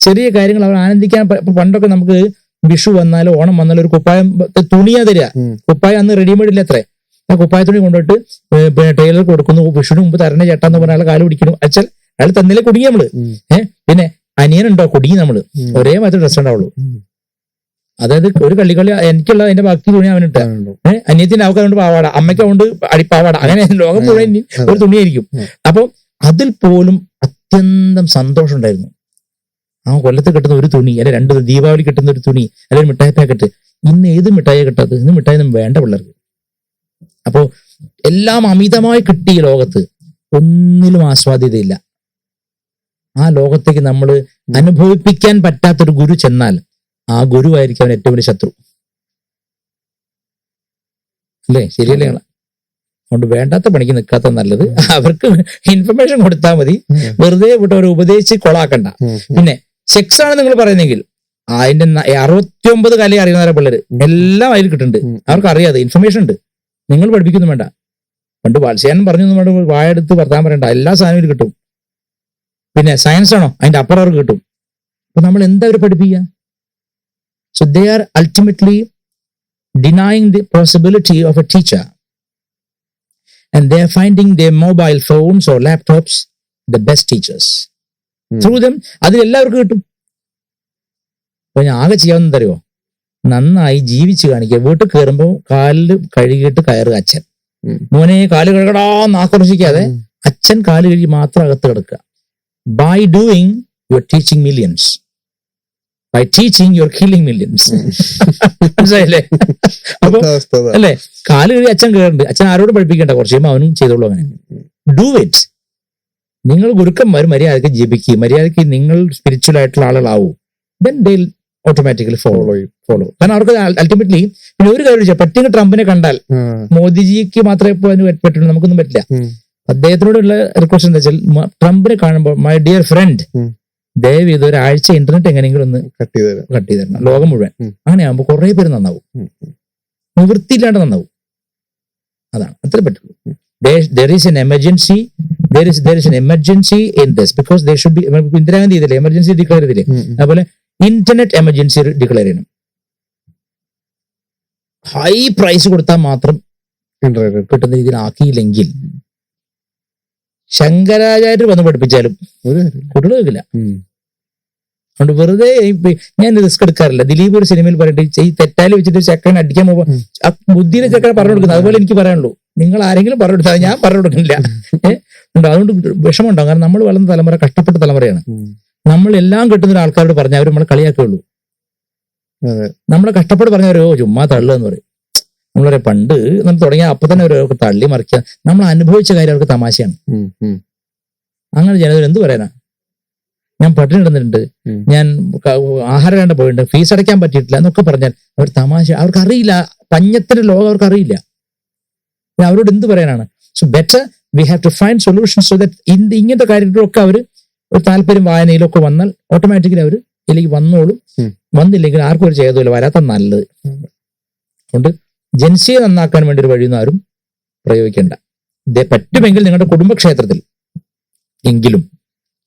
ചെറിയ കാര്യങ്ങൾ അവർ ആനന്ദിക്കാൻ. പണ്ടൊക്കെ നമുക്ക് വിഷു വന്നാലോ ഓണം വന്നാലോ ഒരു കുപ്പായം തുണിയാ തരിക. കുപ്പായം അന്ന് റെഡിമെയ്ഡ് ഇല്ല അത്രേ. ആ കുപ്പായ തുണി കൊണ്ടുപോയിട്ട് പിന്നെ ടൈലർ കൊടുക്കുന്നു. വിഷുവിന് മുമ്പ് തരണ ചേട്ടാന്ന് പറഞ്ഞ ആളെ കാല് പിടിക്കുന്നു. അച്ഛൻ അയാൾ തന്നില്ലേ കുടുങ്ങി നമ്മള്. പിന്നെ അനിയനുണ്ടോ കുടുങ്ങി നമ്മള്. ഒരേ മാത്രമേ ഡ്രസ് ഉണ്ടാവുള്ളൂ. അതായത് ഒരു കളി എനിക്കുള്ള അതിന്റെ ബാക്കി തുണി അവനിട്ട്, അനിയത്തിന്റെ ആൾക്കാരുണ്ട് പാവാട, അമ്മയ്ക്ക് കൊണ്ട് അടിപ്പാവാട, അങ്ങനെ ലോകം മുഴുവൻ ഒരു തുണിയായിരിക്കും. അപ്പൊ അതിൽ പോലും അത്യന്തം സന്തോഷം ഉണ്ടായിരുന്നു. ആ കൊല്ലത്ത് കിട്ടുന്ന ഒരു തുണി, അല്ലെ 2 ദീപാവലി കിട്ടുന്ന ഒരു തുണി, അല്ലെങ്കിൽ മിഠായി പാക്കറ്റ്. ഇന്ന് ഏത് മിഠായി കിട്ടാത്തത്? ഇന്ന് മിഠായി ഒന്നും വേണ്ട പിള്ളേർക്ക്. അപ്പോ എല്ലാം അമിതമായി കിട്ടിയ ലോകത്ത് ഒന്നിലും ആസ്വാദ്യതയില്ല. ആ ലോകത്തേക്ക് നമ്മൾ അനുഭവിപ്പിക്കാൻ പറ്റാത്തൊരു ഗുരു ചെന്നാൽ ആ ഗുരുവായിരിക്കും അവൻ ഏറ്റവും വലിയ ശത്രു. അല്ലേ? ശരിയല്ലേ? അതുകൊണ്ട് വേണ്ടാത്ത പണിക്ക് നിൽക്കാത്ത നല്ലത്. അവർക്ക് ഇൻഫർമേഷൻ കൊടുത്താൽ മതി, വെറുതെ വിട്ട് അവർ ഉപദേശിച്ച് കൊളാക്കണ്ട. പിന്നെ സെക്സ് ആണ് നിങ്ങൾ പറയുന്നെങ്കിൽ അതിന്റെ 69 കല അറിയുന്നവരെ പിള്ളേര് എല്ലാം അതിൽ കിട്ടുന്നുണ്ട്. അവർക്ക് അറിയാതെ ഇൻഫർമേഷൻ ഉണ്ട്. നിങ്ങൾ പഠിപ്പിക്കൊന്നും വേണ്ട. പണ്ട് വാത്സ്യായനം പറഞ്ഞു വായെടുത്ത് വർത്താൻ പറയണ്ട, എല്ലാ സാധനവും കിട്ടും. പിന്നെ സയൻസ് ആണോ അതിന്റെ അപ്പുറം അവർക്ക് കിട്ടും. അപ്പൊ നമ്മൾ എന്താ അവർ പഠിപ്പിക്കുക? So they are ultimately denying the possibility of a teacher, and they are finding their mobile phones or laptops the best teachers. Through them അതിൽ എല്ലാവർക്കും കിട്ടും. അപ്പൊ ഞാൻ ആകെ ചെയ്യാവുന്ന തരുമോ, നന്നായി ജീവിച്ച് കാണിക്കുക. വീട്ടിൽ കയറുമ്പോൾ കാലിൽ കഴുകിയിട്ട് കയറുക. അച്ഛൻ മോനെ കാല് കഴുകടാന്ന് ആക്രോശിക്കാതെ അച്ഛൻ കാല് കഴുകി മാത്രം അകത്ത് കിടക്കുക. By doing you are teaching millions. By teaching you are killing millions. മനസ്സിലായില്ലേ? അപ്പൊ അല്ലെ, കാല് കഴുകി അച്ഛൻ കയറുന്നുണ്ട്. അച്ഛൻ ആരോട് പഠിപ്പിക്കേണ്ട, കുറച്ച് കഴിയുമ്പോൾ അവനും ചെയ്തോളൂ. അങ്ങനെ ഡു ഇറ്റ്. നിങ്ങൾ ഗുരുക്കന്മാർ മര്യാദയ്ക്ക് ജപിക്കുക, മര്യാദയ്ക്ക് നിങ്ങൾ സ്പിരിച്വൽ ആയിട്ടുള്ള ആളുകളാവൂ. Then they'll automatically follow. കാരണം അവർക്ക് അൾട്ടിമേറ്റ്ലി പിന്നെ ഒരു കാര്യം പറ്റിയ ട്രംപിനെ കണ്ടാൽ മോദിജിക്ക് മാത്രമേ ഇപ്പോൾ അതിന് പറ്റുള്ളൂ, നമുക്കൊന്നും പറ്റില്ല. അദ്ദേഹത്തിനോടുള്ള റിക്വസ്റ്റ് എന്താ വെച്ചാൽ ട്രംപിനെ കാണുമ്പോൾ മൈ ഡിയർ ഫ്രണ്ട് ദയവ് ഇത് ഒരാഴ്ച ഇന്റർനെറ്റ് എങ്ങനെയെങ്കിലും ഒന്ന് കട്ട് ചെയ്ത് തരണം ലോകം മുഴുവൻ. അങ്ങനെ ആകുമ്പോൾ കുറെ പേര് നന്നാവും, നിവൃത്തിയില്ലാണ്ട് നന്നാവും. അതാണ് അത്രേ പറ്റുള്ളൂ. There is an emergency. There is an emergency in this because there should be. Indira Gandhi ചെയ്തില്ലേ എമർജൻസി ഡിക്ലെയർ ചെയ്തില്ലേ, അതുപോലെ ഇന്റർനെറ്റ് എമർജൻസി ഡിക്ലെയർ ചെയ്യണം. ഹൈ പ്രൈസ് കൊടുത്താൽ മാത്രം കിട്ടുന്ന രീതിയിൽ ആക്കിയില്ലെങ്കിൽ ശങ്കരാചാര്യർ വന്ന് പഠിപ്പിച്ചാലും കുട്ടികൾ കേൾക്കില്ല. അതുകൊണ്ട് വെറുതെ ഞാൻ റിസ്ക് എടുക്കാറില്ല. ദിലീപ് ഒരു സിനിമയിൽ പറഞ്ഞിട്ട് ഈ തെറ്റാല് വെച്ചിട്ട് ചെക്കനെ അടിക്കാൻ പോകുമ്പോൾ ആ ബുദ്ധിയിലെ ചെക്കനെ പറഞ്ഞു കൊടുക്കുന്നത്. അതുപോലെ എനിക്ക് പറയാനുള്ളൂ, നിങ്ങൾ ആരെങ്കിലും പറഞ്ഞു കൊടുത്താൽ ഞാൻ പറഞ്ഞു കൊടുക്കുന്നില്ല. അതുകൊണ്ട് വിഷമമുണ്ടാകും. കാരണം നമ്മൾ വളർന്ന തലമുറ കഷ്ടപ്പെട്ട തലമുറയാണ്. നമ്മൾ എല്ലാം കിട്ടുന്ന ആൾക്കാരോട് പറഞ്ഞാൽ അവർ നമ്മളെ കളിയാക്കുള്ളൂ. നമ്മളെ കഷ്ടപ്പെട്ട് പറഞ്ഞവരോ ചുമ്മാ തള്ളുക എന്ന് പറയും. നമ്മൾ പറയാം പണ്ട് നമ്മൾ തുടങ്ങിയ അപ്പൊ തന്നെ അവർക്ക് തള്ളി മറിക്കുക. നമ്മൾ അനുഭവിച്ച കാര്യം അവർക്ക് തമാശയാണ്. അങ്ങനെ ജനതയിൽ എന്ത് പറയാനാ? ഞാൻ പട്ടിണി കിടന്നിട്ടുണ്ട്, ഞാൻ ആഹാരം വേണ്ട പോയിട്ടുണ്ട്, ഫീസ് അടയ്ക്കാൻ പറ്റിയിട്ടില്ല എന്നൊക്കെ പറഞ്ഞാൽ അവർ തമാശ. അവർക്കറിയില്ല, പഞ്ഞത്തിന്റെ ലോകം അവർക്കറിയില്ല. അവരോട് എന്ത് പറയാനാണ്? So better we have to find solution so that ഇങ്ങനത്തെ കാര്യങ്ങളൊക്കെ അവർ ഒരു താല്പര്യം വായനയിലൊക്കെ വന്നാൽ ഓട്ടോമാറ്റിക്കലി അവർ ഇതിലേക്ക് വന്നോളും. വന്നില്ലെങ്കിൽ ആർക്കും ഒരു ചെയ്തല്ല, വരാത്ത നല്ലത്. അതുകൊണ്ട് ജൻസിയെ നന്നാക്കാൻ വേണ്ടി ഒരു വഴിയൊന്നും ആരും പ്രയോഗിക്കേണ്ട. പറ്റുമെങ്കിൽ നിങ്ങളുടെ കുടുംബക്ഷേത്രത്തിൽ എങ്കിലും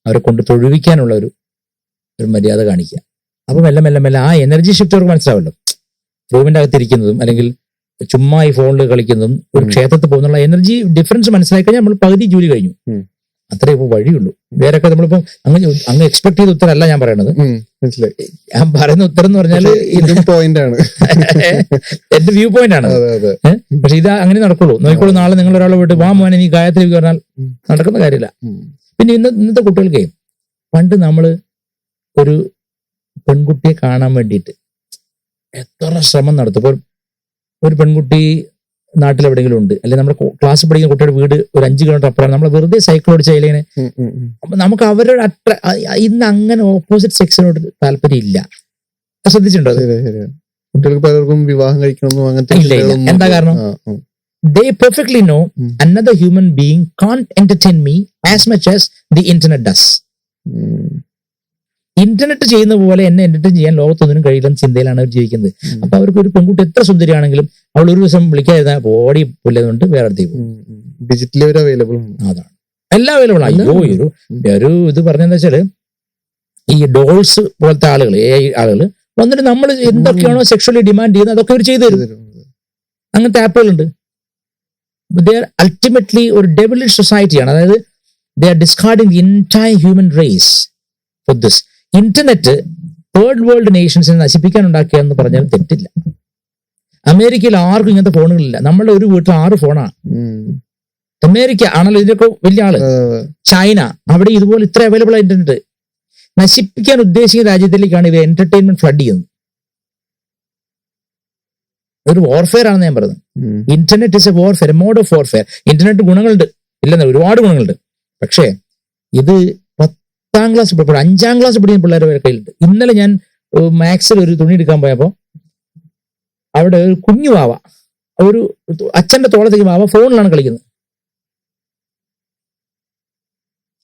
അവരെ കൊണ്ട് തൊഴുവിക്കാനുള്ള ഒരു മര്യാദ കാണിക്കുക. അപ്പൊ മെല്ലെ മെല്ലെ മെല്ലെ ആ എനർജി ഷിഫ്റ്റ് അവർക്ക് മനസ്സിലാവല്ലോ. റൂമിന്റെ അകത്തിരിക്കുന്നതും അല്ലെങ്കിൽ ചുമ്മാ ഈ ഫോണിൽ കളിക്കുന്നതും ഒരു ക്ഷേത്രത്തിൽ പോകുന്നുള്ള എനർജി ഡിഫറൻസ് മനസ്സിലാക്കി കഴിഞ്ഞാൽ നമ്മൾ പകുതി ജോലി കഴിഞ്ഞു. അത്രേ ഇപ്പൊ വഴിയുള്ളൂ. വേറൊക്കെ നമ്മളിപ്പോ അങ്ങ് എക്സ്പെക്ട് ചെയ്ത ഉത്തരമല്ല ഞാൻ പറയണത്. ഞാൻ പറയുന്ന ഉത്തരം എന്ന് പറഞ്ഞാൽ എന്റെ വ്യൂ പോയിന്റ് ആണ്. പക്ഷെ ഇത് അങ്ങനെ നടക്കുള്ളൂ. നോക്കിക്കോളൂ, നാളെ നിങ്ങൾ ഒരാളെ വിട്ട് വാ മോനെ നീ ഗായത്രി പറഞ്ഞാൽ നടക്കുന്ന കാര്യമില്ല. പിന്നെ ഇന്നത്തെ കുട്ടികൾക്ക് പണ്ട് നമ്മള് ഒരു പെൺകുട്ടിയെ കാണാൻ വേണ്ടിയിട്ട് എത്ര ശ്രമം നടത്തും. ഇപ്പൊ ഒരു പെൺകുട്ടി നാട്ടിൽ എവിടെയെങ്കിലും ഉണ്ട്, അല്ലെങ്കിൽ നമ്മുടെ ക്ലാസ് പഠിക്കുന്ന കുട്ടിയുടെ വീട് ഒരു 5 കിലോമീറ്റർ അപ്പുറമാണ്, നമ്മൾ വെറുതെ സൈക്കിൾ ഓടിച്ച് അതിലിങ്ങനെ. അപ്പൊ നമുക്ക് അവരോട് ഇന്ന് അങ്ങനെ ഓപ്പോസിറ്റ് സെക്സിനോട് താല്പര്യം ഇല്ല. ശ്രദ്ധിച്ചിട്ടുണ്ടോ? കുട്ടികൾക്ക് പലർക്കും വിവാഹം കഴിക്കണം അങ്ങനത്തെ ഇല്ല. എന്താ കാരണം? They perfectly know another human being can't entertain me as much as the internet does. Internet ചെയ്യുന്ന പോലെ എന്നെ എന്റർടൈൻ ചെയ്യാൻ ലോകത്തൊന്നിനും കഴിയില്ലെന്ന ചിന്തയിലാണ് അവർ ജീവിക്കുന്നത്. അപ്പൊ അവർക്ക് ഒരു പെൺകുട്ടി എത്ര സുന്ദരിയാണെങ്കിലും അവൾ ഒരു ദിവസം വിളിക്കാതിരുന്ന ബോഡി പുല്ലുകൊണ്ട് വേറെ അടുത്തേക്ക് പോകും. Digitally available. അതാണ് എല്ലാം അവൈലബിൾ. അയ്യോ ഒരു ഇത് പറഞ്ഞെന്ന് വെച്ചാല് ഈ ഡോൾസ് പോലത്തെ ആളുകൾ, ആളുകൾ വന്നിട്ട് നമ്മൾ എന്തൊക്കെയാണോ സെക്ഷലി ഡിമാൻഡ് ചെയ്യുന്നത് അതൊക്കെ അവർ ചെയ്തു തരും. അങ്ങനത്തെ ആപ്പുകളുണ്ട്. They are ultimately ഒരു devilish society-യാണ്. അതായത് they are discarding the entire human race for this. Internet third world നേഷൻസിനെ നശിപ്പിക്കാൻ ഉണ്ടാക്കിയെന്ന് പറഞ്ഞാൽ തെറ്റില്ല. അമേരിക്കയിൽ ആർക്കും ഇങ്ങനത്തെ ഫോണുകളില്ല. നമ്മളുടെ ഒരു വീട്ടിൽ 6 ഫോണാണ്. അമേരിക്ക ആണല്ലോ ഇതിനൊക്കെ വലിയ ആള്. ചൈന, അവിടെ ഇതുപോലെ ഇത്ര അവൈലബിൾ ആയ ഇന്റർനെറ്റ്. നശിപ്പിക്കാൻ ഉദ്ദേശിക്കുന്ന രാജ്യത്തിലേക്കാണ് ഇവർ എന്റർടൈൻമെന്റ് ഫ്ലഡ് ചെയ്യുന്നത്. ഒരു വാർഫെയർ ആണെന്ന് ഞാൻ പറയുന്നത്. Internet is a warfare, a mode of warfare. Internet ഗുണങ്ങളുണ്ട്, ഇല്ലെന്ന് ഒരുപാട് ഗുണങ്ങളുണ്ട്. പക്ഷേ ഇത് 10ാം ക്ലാസ് 5ാം ക്ലാസ് പഠിക്കുന്ന പിള്ളേരെ വരെ കയ്യിലുണ്ട്. ഇന്നലെ ഞാൻ മാക്സിൽ ഒരു തുണി എടുക്കാൻ പോയപ്പോ അവിടെ ഒരു കുഞ്ഞു വാവ, ഒരു അച്ഛന്റെ തോളത്തേക്ക് വാവ ഫോണിലാണ് കളിക്കുന്നത്.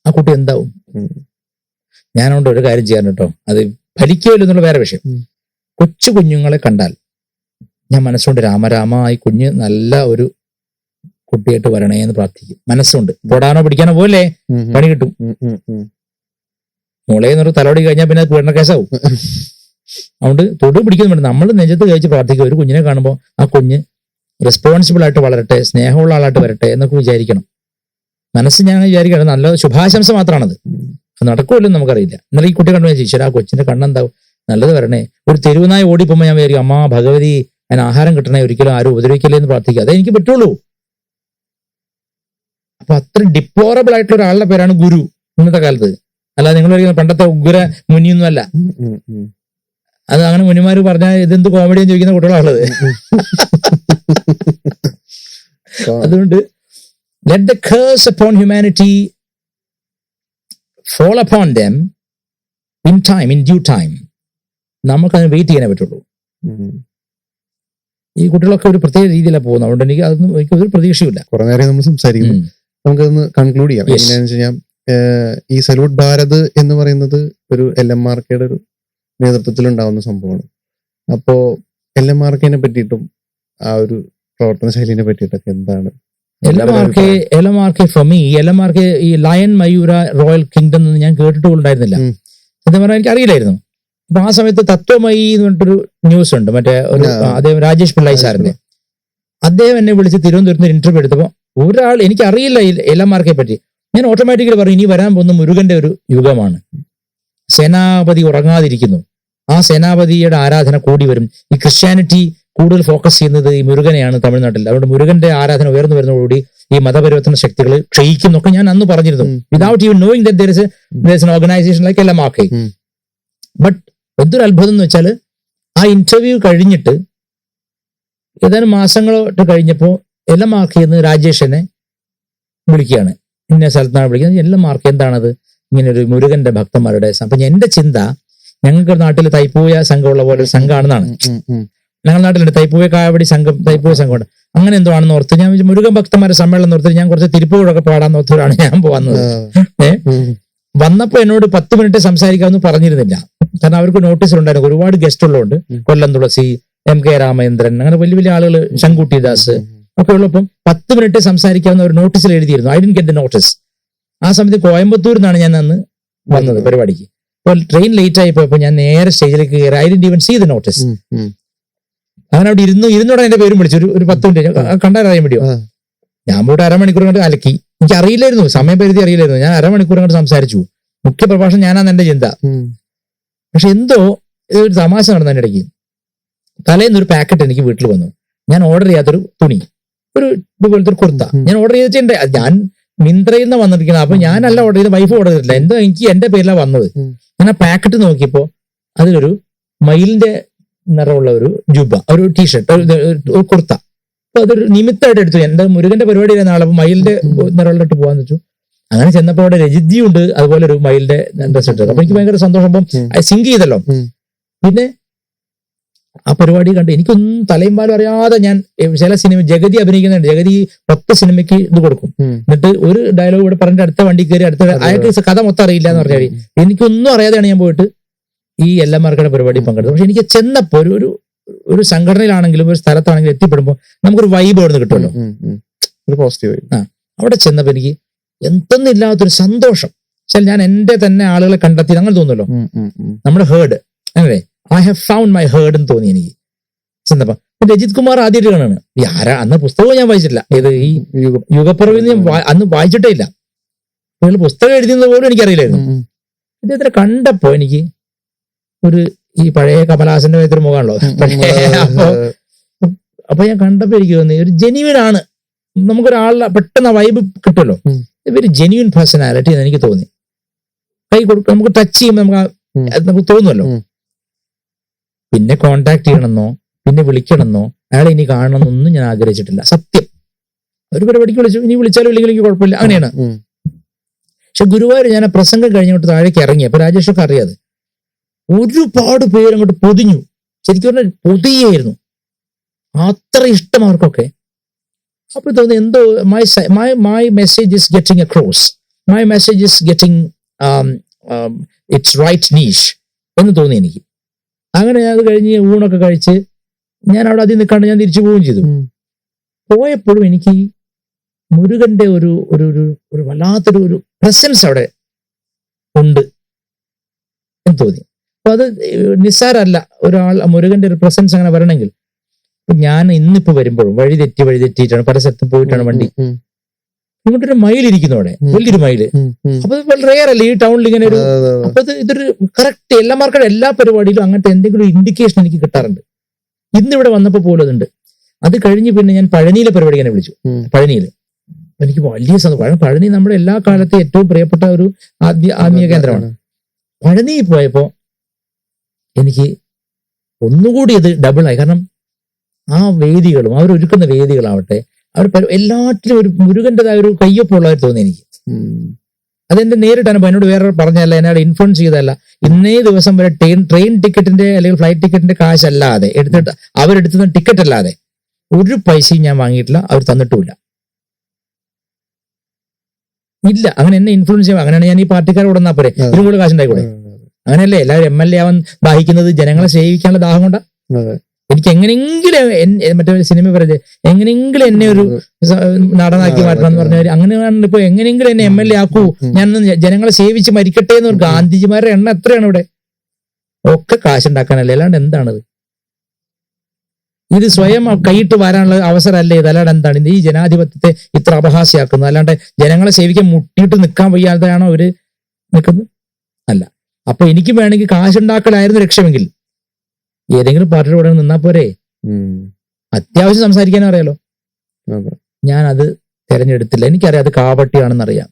ആ കുട്ടി എന്താവും? ഞാനോണ്ട് ഒരു കാര്യം ചെയ്യാൻ കേട്ടോ, അത് ഫലിക്കുമല്ലോ എന്നുള്ള വേറെ വിഷയം. കൊച്ചു കുഞ്ഞുങ്ങളെ കണ്ടാൽ ഞാൻ മനസ്സുകൊണ്ട് രാമരാമ ഈ കുഞ്ഞ് നല്ല ഒരു കുട്ടിയായിട്ട് വരണേ എന്ന് പ്രാർത്ഥിക്കും. മനസ്സുകൊണ്ട് തൊടാനോ പിടിക്കാനോ പോലെ പണി കിട്ടും. മോളെ എന്നൊരു തലോടി കഴിഞ്ഞാൽ പിന്നെ അത് പീഡന കേസാവും. അതുകൊണ്ട് തൊടു പിടിക്കുന്നു വേണ്ട, നമ്മൾ നെഞ്ചത്ത് കഴിച്ച് പ്രാർത്ഥിക്കുക. ഒരു കുഞ്ഞിനെ കാണുമ്പോൾ ആ കുഞ്ഞ് റെസ്പോൺസിബിൾ ആയിട്ട് വളരട്ടെ, സ്നേഹമുള്ള ആളായിട്ട് വരട്ടെ എന്നൊക്കെ വിചാരിക്കണം. മനസ്സ് ഞാൻ വിചാരിക്കണം നല്ല ശുഭാശംസ മാത്രമാണത്. നടക്കുമല്ലോ നമുക്കറിയില്ല. ഇന്നലെ ഈ കുട്ടി കണ്ടു ഞാൻ ചോദിച്ചാൽ ആ കൊച്ചിന്റെ കണ്ണെന്താവും, നല്ലത് വരണേ. ഒരു തെരുവുനായി ഓടിപ്പോകുമ്പോൾ ഞാൻ വിചാരിക്കും അമ്മ ഭഗവതി അതിന് ആഹാരം കിട്ടണേ, ഒരിക്കലും ആരും ഉപദ്രവിക്കല്ലേ എന്ന് പ്രാർത്ഥിക്കുക. അതേ എനിക്ക് പറ്റുള്ളൂ. അപ്പൊ അത്ര ഡിപ്ലോറബിൾ ആയിട്ടുള്ള ഒരാളുടെ പേരാണ് ഗുരു ഇന്നത്തെ കാലത്ത്. അല്ലാതെ നിങ്ങൾ പറയുന്നത് പണ്ടത്തെ ഉഗ്ര മുനിയൊന്നും അല്ല. അത് അങ്ങനെ മുനിമാര് പറഞ്ഞാൽ ഇതെന്ത് കോമഡിയെന്ന് ചോദിക്കുന്ന കുട്ടികളാണുള്ളത്. അതുകൊണ്ട് let the curse upon humanity fall upon them in time, in due time. നമുക്കതിന് വെയിറ്റ് ചെയ്യാനേ പറ്റുള്ളൂ. ഈ കുട്ടികളൊക്കെ ഒരു പ്രത്യേക രീതിയിലാണ് പോകുന്നത്. അതുകൊണ്ട് എനിക്ക് ഒരു പ്രതീക്ഷയില്ല. കുറെ നേരം നമ്മൾ സംസാരിക്കുന്നു. നമുക്കൊന്ന് കൺക്ലൂഡ് ചെയ്യാം. Yes. എങ്ങനെയാണെന്ന് വെച്ച് കഴിഞ്ഞാൽ ഈ സല്യൂട്ട് ഭാരത് എന്ന് പറയുന്നത് ഒരു LMRKയുടെ ഒരു നേതൃത്വത്തിൽ ഉണ്ടാവുന്ന സംഭവമാണ്. അപ്പോ LMRKനെ പറ്റിയിട്ടും ആ ഒരു പ്രവർത്തന ശൈലിനെ പറ്റിയിട്ടൊക്കെ എന്താണ്? LMRK ഫോർ മീ, LMRK ഈ ലയൺ മയൂര റോയൽ കിങ്ഡം എന്ന് ഞാൻ കേട്ടിട്ട് ഉണ്ടായിരുന്നില്ല. സത്യം പറഞ്ഞാൽ എനിക്ക് അറിയില്ലായിരുന്നു. അപ്പൊ ആ സമയത്ത് തത്വമയി എന്ന് പറഞ്ഞിട്ടൊരു ന്യൂസ് ഉണ്ട്, മറ്റേ ഒരു അദ്ദേഹം രാജേഷ് പിള്ളായി സാറിന്റെ. അദ്ദേഹം എന്നെ വിളിച്ച് തിരുവനന്തപുരത്ത് ഇന്റർവ്യൂ എടുത്തപ്പോൾ ഒരാൾ, എനിക്ക് അറിയില്ല ഈ LMRK പറ്റി. ഞാൻ ഓട്ടോമാറ്റിക്കലി പറഞ്ഞു ഇനി വരാൻ പോകുന്ന മുരുകന്റെ ഒരു യുഗമാണ്. സേനാപതി ഉറങ്ങാതിരിക്കുന്നു, ആ സേനാപതിയുടെ ആരാധന കൂടി വരും. ഈ ക്രിസ്ത്യാനിറ്റി കൂടുതൽ ഫോക്കസ് ചെയ്യുന്നത് ഈ മുരുകനെയാണ് തമിഴ്നാട്ടിൽ. അതുകൊണ്ട് മുരുകന്റെ ആരാധന ഉയർന്നു വരുന്നതോടുകൂടി ഈ മതപരിവർത്തന ശക്തികൾ ക്ഷയിക്കും എന്നൊക്കെ ഞാൻ അന്ന് പറഞ്ഞിരുന്നു, without even knowing that there is an organization like LMRK. But എന്തൊരു അത്ഭുതം എന്ന് വെച്ചാൽ ആ ഇന്റർവ്യൂ കഴിഞ്ഞിട്ട് ഏതാനും മാസങ്ങളോട്ട് കഴിഞ്ഞപ്പോൾ LMRK എന്ന് രാജേഷിനെ വിളിക്കുകയാണ്, ഇന്ന സ്ഥലത്താണ് വിളിക്കുന്നത്. LMRK എന്താണത്? ഇങ്ങനെ ഒരു മുരുകന്റെ ഭക്തന്മാരുടെ. അപ്പൊ എന്റെ ചിന്ത, ഞങ്ങൾക്ക് നാട്ടിൽ തൈപ്പൂയ സംഘമുള്ള പോലെ ഒരു സംഘമാണെന്നാണ്. ഞങ്ങളുടെ നാട്ടിലുണ്ട് തൈപ്പൂയ കാവടി സംഘം, തൈപ്പൂയ സംഘമുണ്ട്, അങ്ങനെ എന്തോ ആണെന്ന് ഓർത്ത് ഞാൻ മുരുകൻ ഭക്തന്മാരുടെ സമ്മേളനം ഓർത്ത് ഞാൻ കുറച്ച് തിരുപ്പൂഴൊക്കെ പാടാന്ന് ഓർത്തവരാണ് ഞാൻ പോകുന്നത്. വന്നപ്പോ എന്നോട് 10 മിനിറ്റ് സംസാരിക്കാമെന്ന് പറഞ്ഞിരുന്നില്ല, കാരണം അവർക്ക് നോട്ടീസിലുണ്ടായിരുന്നു ഒരുപാട് ഗസ്റ്റ് ഉള്ളതുകൊണ്ട്. കൊല്ലം തുളസി, MK രാമചന്ദ്രൻ, അങ്ങനെ വലിയ വലിയ ആളുകൾ, ശങ്കുട്ടിദാസ് ഒക്കെ ഉള്ളപ്പം 10 മിനിറ്റ് സംസാരിക്കാവുന്ന ഒരു നോട്ടീസിൽ എഴുതിയിരുന്നു. I didn't get the notice. ആ സമയത്ത് കോയമ്പത്തൂരിൽ നിന്നാണ് ഞാൻ അന്ന് വന്നത് പരിപാടിക്ക്. അപ്പോൾ ട്രെയിൻ ലേറ്റ് ആയി പോയപ്പോൾ ഞാൻ നേരെ സ്റ്റേജിലേക്ക് കയറി. I didn't even see the notice. അങ്ങനെ അവിടെ ഇരുന്നോടെ എന്റെ പേരും വിളിച്ചു. ഒരു 10 മിനിറ്റ് കണ്ടറിയാൻ വേണ്ടിയോ. ഞാൻ പോയിട്ട് അരമണിക്കൂർ കണ്ട് അലക്കി. എനിക്ക് അറിയില്ലായിരുന്നു, സമയപരിധി അറിയില്ലായിരുന്നു. ഞാൻ അരമണിക്കൂർ കണ്ട് സംസാരിച്ചു. മുഖ്യ പ്രഭാഷണം ഞാനാണ് എന്റെ ചിന്ത. പക്ഷെ എന്തോ ഒരു തമാശ നടന്ന എൻ്റെ ഇടയ്ക്ക്. തലേന്ന് ഒരു പാക്കറ്റ് എനിക്ക് വീട്ടിൽ വന്നു. ഞാൻ ഓർഡർ ചെയ്യാത്തൊരു തുണി, ഒരു ഇതുപോലത്തെ ഒരു കുർത്ത ഞാൻ ഓർഡർ ചെയ്തിട്ടുണ്ട്. ഞാൻ മിന്ത്രയിൽ നിന്ന് വന്നിരിക്കുന്നത്. അപ്പൊ ഞാനല്ല ഓർഡർ ചെയ്ത്, വൈഫ് ഓർഡർ ചെയ്തിട്ടില്ല. എന്തോ എനിക്ക് എന്റെ പേരിലാണ് വന്നത്. ഞാൻ ആ പാക്കറ്റ് നോക്കിയപ്പോ അതിലൊരു മയിലിന്റെ നിറമുള്ള ഒരു ജുബ, ഒരു ടീഷർട്ട്, ഒരു കുർത്ത. അപ്പൊ അതൊരു നിമിത്തമായിട്ട് എടുത്തു. എന്റെ മുരുകന്റെ പരിപാടി നാളെ മയിലിന്റെ നിറമുള്ളിട്ട് പോകാന്ന് വെച്ചു. അങ്ങനെ ചെന്നപ്പോ അവിടെ രജിത്ജി ഉണ്ട്, അതുപോലെ ഒരു മയിലിന്റെ ഡ്രസ് ഇട്ടത്. അപ്പൊ എനിക്ക് ഭയങ്കര സന്തോഷം. അപ്പം സിങ്ക് ചെയ്തല്ലോ. പിന്നെ ആ പരിപാടി കണ്ട് എനിക്കൊന്നും തലയും പാലും അറിയാതെ ഞാൻ ചില സിനിമ ജഗതി അഭിനയിക്കുന്നുണ്ട്. ജഗതി 10 സിനിമയ്ക്ക് ഇത് കൊടുക്കും. എന്നിട്ട് ഒരു ഡയലോഗ് ഇവിടെ പറഞ്ഞിട്ട് അടുത്ത വണ്ടി കയറി അയാൾക്ക് കഥ മൊത്തം അറിയില്ല എന്ന് പറഞ്ഞാൽ എനിക്കൊന്നും അറിയാതെയാണ് ഞാൻ പോയിട്ട് ഈ LMRKയുടെ പരിപാടി പങ്കെടുത്തത്. പക്ഷെ എനിക്ക് ചെന്നപ്പോ ഒരു സംഘടനയിലാണെങ്കിലും ഒരു സ്ഥലത്താണെങ്കിലും എത്തിപ്പെടുമ്പോൾ നമുക്കൊരു വൈബ് അവിടെ നിന്ന് കിട്ടുമല്ലോ, ഒരു പോസിറ്റീവ്. അവിടെ ചെന്നപ്പോ എനിക്ക് എന്തൊന്നില്ലാത്തൊരു സന്തോഷം. വെച്ചാൽ ഞാൻ എന്റെ തന്നെ ആളുകളെ കണ്ടെത്തി അങ്ങനെ തോന്നുമല്ലോ, നമ്മുടെ ഹേർഡ്. അങ്ങനെ I have found my heard എന്ന് തോന്നി എനിക്ക് ചെന്നപ്പോ. രജിത് കുമാർ ആദ്യമായിട്ട് കാണാണ്. ആരാ അന്ന് പുസ്തകവും ഞാൻ വായിച്ചിട്ടില്ല. ഇത് ഈ യുഗപ്പുറവിൽ അന്ന് വായിച്ചിട്ടേ ഇല്ല. പുസ്തകം എഴുതുന്നത് പോലും എനിക്കറിയില്ലായിരുന്നു. ഇദ്ദേഹത്തിനെ കണ്ടപ്പോ എനിക്ക് ഈ പഴയ കമലഹാസന്റെ ഒരു മുഖമാണല്ലോ. അപ്പൊ ഞാൻ കണ്ടപ്പോ എനിക്ക് തോന്നി ഒരു ജെന്യുവൻ ആണ്. നമുക്കൊരാളെ പെട്ടെന്ന് വൈബ് കിട്ടുമല്ലോ. വെരി ജെന്യുവൻ പേഴ്സണാലിറ്റി എന്ന് എനിക്ക് തോന്നി. കൈ കൊടുക്കും, നമുക്ക് ടച്ച് ചെയ്യുമ്പോൾ നമുക്ക് തോന്നുമല്ലോ. പിന്നെ കോണ്ടാക്ട് ചെയ്യണമെന്നോ പിന്നെ വിളിക്കണമെന്നോ അയാളെ ഇനി കാണണമെന്നൊന്നും ഞാൻ ആഗ്രഹിച്ചിട്ടില്ല. സത്യം. ഒരു പരിപാടിക്ക് വിളിച്ചു, ഇനി വിളിച്ചാലും ഇല്ലെങ്കിൽ എനിക്ക് കുഴപ്പമില്ല, അങ്ങനെയാണ്. പക്ഷെ ഗുരുവായൂർ ഞാൻ ആ പ്രസംഗം കഴിഞ്ഞിട്ട് താഴേക്ക് ഇറങ്ങി. അപ്പൊ രാജേഷൊക്കെ അറിയാതെ ഒരുപാട് പേര് അങ്ങോട്ട് പൊതിഞ്ഞു. ശരിക്കും പറഞ്ഞാൽ പൊതിയായിരുന്നു, അത്ര ഇഷ്ടം അവർക്കൊക്കെ. അപ്പൊ തോന്നി എന്തോ my message is getting across, my message is getting it's right niche എന്ന് തോന്നി എനിക്ക്. അങ്ങനെ ഞാൻ അത് കഴിഞ്ഞ് ഊണൊക്കെ കഴിച്ച് ഞാൻ അവിടെ അതിൽ നിൽക്കാണ്ട് ഞാൻ തിരിച്ചു പോവുകയും ചെയ്തു. പോയപ്പോഴും എനിക്ക് മുരുകന്റെ ഒരു വല്ലാത്തൊരു ഒരു പ്രസൻസ് അവിടെ ഉണ്ട് എന്ന് തോന്നി. അപ്പൊ അത് നിസ്സാരമല്ല ഒരാൾ മുരുകന്റെ ഒരു പ്രസൻസ് അങ്ങനെ വരണമെങ്കിൽ. ഞാൻ ഇന്നിപ്പോ വരുമ്പോഴും വഴി തെറ്റിയിട്ടാണ് പല സ്ഥലത്തും പോയിട്ടാണ് വണ്ടി. ഇങ്ങോട്ടൊരു മയിലിരിക്കുന്നു അവിടെ, വലിയൊരു മയില്. അപ്പൊ റെയർ അല്ലേ ഈ ടൗണിൽ ഇങ്ങനെ ഒരു. അപ്പൊ ഇതൊരു കറക്റ്റ് LMRKയുടെ എല്ലാ പരിപാടിയിലും അങ്ങനത്തെ എന്തെങ്കിലും ഇൻഡിക്കേഷൻ എനിക്ക് കിട്ടാറുണ്ട്. ഇന്നിവിടെ വന്നപ്പോ പോലും അതുണ്ട്. അത് കഴിഞ്ഞ് പിന്നെ ഞാൻ പഴനിയിലെ പരിപാടി എന്നെ വിളിച്ചു. പഴനിയില് എനിക്ക് വലിയ സന്തോഷം. പഴനി നമ്മുടെ എല്ലാ കാലത്തെ ഏറ്റവും പ്രിയപ്പെട്ട ഒരു ആത്മീയ കേന്ദ്രമാണ്. പഴനി പോയപ്പോ എനിക്ക് ഒന്നുകൂടി അത് ഡബിളായി. കാരണം ആ വേദികളും അവരൊരുക്കുന്ന വേദികളാവട്ടെ, അവർ എല്ലാറ്റിലും ഒരു മുരുകൻ്റെതായ ഒരു കയ്യൊപ്പുള്ളതായിട്ട് തോന്നി എനിക്ക്. അതെന്റെ നേരിട്ട് അനുഭവം. എന്നോട് വേറെ പറഞ്ഞതല്ല, എന്നോട് ഇൻഫ്ലുവൻസ് ചെയ്തതല്ല. ഇന്നേ ദിവസം വരെ ട്രെയിൻ ടിക്കറ്റിന്റെ അല്ലെങ്കിൽ ഫ്ലൈറ്റ് ടിക്കറ്റിന്റെ കാശല്ലാതെ അവരെടുത്തുന്ന ടിക്കറ്റ് അല്ലാതെ ഒരു പൈസയും ഞാൻ വാങ്ങിയിട്ടില്ല, അവർ തന്നിട്ടുമില്ല. ഇല്ല, അങ്ങനെ എന്നെ ഇൻഫ്ലുവൻസ് ചെയ്യാം. അങ്ങനെയാണ് ഞാൻ ഈ പാർട്ടിക്കാരോട് വന്നാൽ പോരെ, ഇതിലും കൂടെ കാശുണ്ടായിക്കൂടെ? അങ്ങനെയല്ലേ എല്ലാവരും MLA ആവാൻ ദാഹിക്കുന്നത്? ജനങ്ങളെ സേവിക്കാനുള്ള ദാഹം കൊണ്ടാ. എനിക്ക് എങ്ങനെയെങ്കിലും മറ്റേ സിനിമ പറയുന്നത് എങ്ങനെയെങ്കിലും എന്നെ ഒരു നടനാക്കി മാറ്റണം എന്ന് പറഞ്ഞവര് അങ്ങനെയാണ്. ഇപ്പൊ എങ്ങനെയെങ്കിലും എന്നെ MLA ആക്കൂ, ഞാൻ ജനങ്ങളെ സേവിച്ച് മരിക്കട്ടെ എന്ന് ഒരു ഗാന്ധിജിമാരുടെ എണ്ണം എത്രയാണ് ഇവിടെ? ഒക്കെ കാശുണ്ടാക്കാനല്ലേ, അല്ലാണ്ട് എന്താണത്? ഇത് സ്വയം കൈയിട്ട് വരാനുള്ള അവസരമല്ലേ ഇത്? അല്ലാണ്ട് എന്താണ് ഈ ജനാധിപത്യത്തെ ഇത്ര അപഹാസ്യമാക്കുന്നത്? അല്ലാണ്ട് ജനങ്ങളെ സേവിക്കാൻ മുട്ടിയിട്ട് നിൽക്കാൻ വയ്യാതെയാണോ അവര് നിൽക്കുന്നത്? അല്ല. അപ്പൊ എനിക്ക് വേണമെങ്കിൽ കാശുണ്ടാക്കലായിരുന്നു ലക്ഷ്യമെങ്കിൽ ഏതെങ്കിലും പാർട്ടിയുടെ കൂടെ നിന്നാ പോരെ? അത്യാവശ്യം സംസാരിക്കാനും അറിയാലോ. ഞാൻ അത് തെരഞ്ഞെടുത്തില്ല. എനിക്കറിയാം അത് കാപട്യാണെന്ന് അറിയാം.